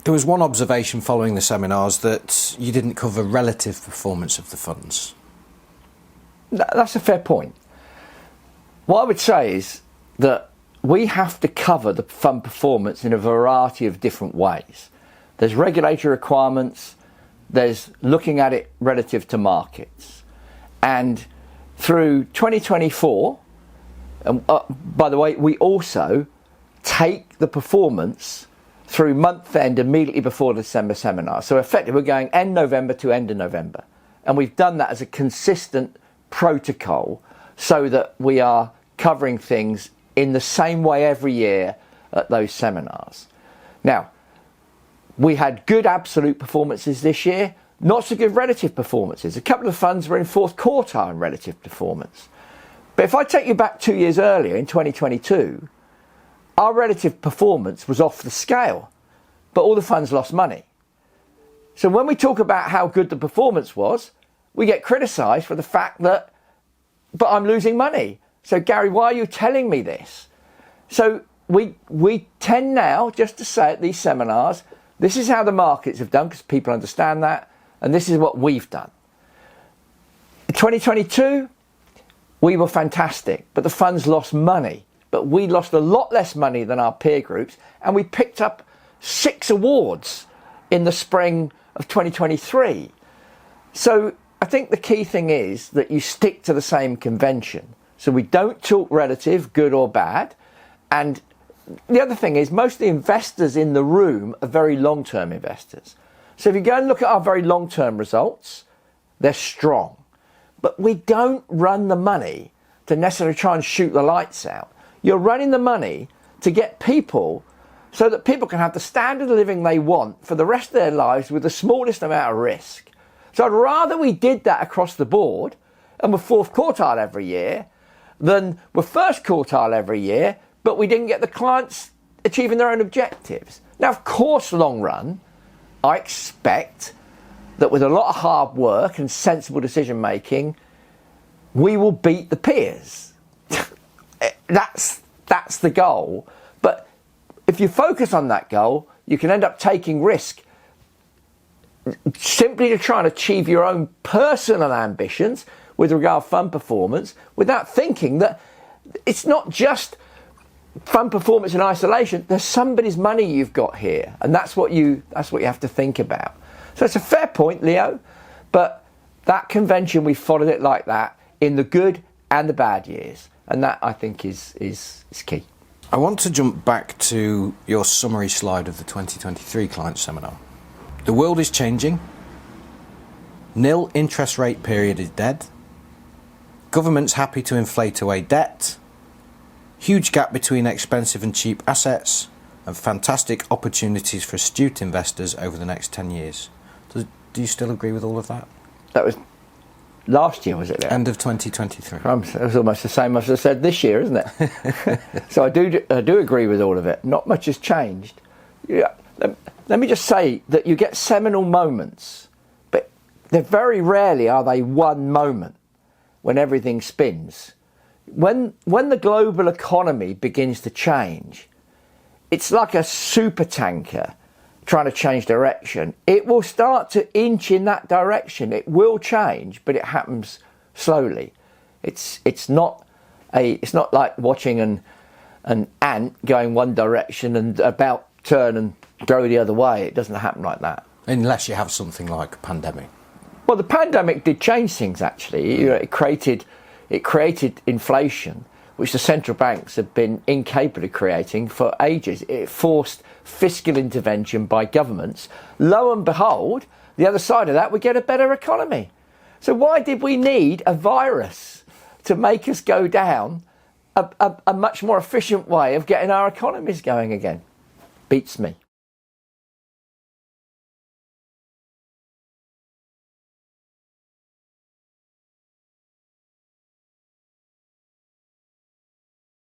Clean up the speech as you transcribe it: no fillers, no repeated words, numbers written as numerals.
There was one observation following the seminars that you didn't cover relative performance of the funds. That's a fair point. What I would say is that we have to cover the fund performance in a variety of different ways. There's regulatory requirements, there's looking at it relative to markets. And through 2024, by the way, we also take the performance through month end immediately before the December seminar. So effectively we're going end November to end of November. And we've done that as a consistent protocol so that we are covering things in the same way every year at those seminars. Now, we had good absolute performances this year, not so good relative performances. A couple of funds were in fourth quartile in relative performance. But if I take you back 2 years earlier, in 2022, our relative performance was off the scale, but all the funds lost money. So when we talk about how good the performance was, we get criticised for the fact that, but I'm losing money. So Gary, why are you telling me this? So we tend now just to say at these seminars, this is how the markets have done, because people understand that, and this is what we've done. In 2022, we were fantastic, but the funds lost money. But we lost a lot less money than our peer groups, and we picked up 6 awards in the spring of 2023. So I think the key thing is that you stick to the same convention. So we don't talk relative, good or bad. And the other thing is most of the investors in the room are very long-term investors. So if you go and look at our very long-term results, they're strong. But we don't run the money to necessarily try and shoot the lights out. You're running the money to get people so that people can have the standard of living they want for the rest of their lives with the smallest amount of risk. So I'd rather we did that across the board and we're fourth quartile every year than we're first quartile every year, but we didn't get the clients achieving their own objectives. Now, of course, long run, I expect that with a lot of hard work and sensible decision making, we will beat the peers. That's the goal. But if you focus on that goal, you can end up taking risk simply to try and achieve your own personal ambitions with regard to fund performance without thinking that it's not just fund performance in isolation. There's somebody's money you've got here, and that's what you have to think about. So it's a fair point, Leo, but that convention, we followed it like that in the good and the bad years. And that, I think, is key. I want to jump back to your summary slide of the 2023 client seminar. The world is changing. Nil interest rate period is dead. Government's happy to inflate away debt. Huge gap between expensive and cheap assets. And fantastic opportunities for astute investors over the next 10 years. Do you still agree with all of that? That was last year, was it? There? End of 2023. It was almost the same as I said this year, isn't it? So I do agree with all of it. Not much has changed. Yeah, let me just say that you get seminal moments, but they're very rarely are they one moment when everything spins. When the global economy begins to change, it's like a super tanker trying to change direction. It will start to inch in that direction. It will change, but it happens slowly. It's not like watching an ant going one direction and about turn and go the other way. It doesn't happen like that. Unless you have something like a pandemic. Well, the pandemic did change things, actually. You know, it created inflation, which the central banks have been incapable of creating for ages. It forced fiscal intervention by governments. Lo and behold, the other side of that, we get a better economy. So why did we need a virus to make us go down a much more efficient way of getting our economies going again? Beats me.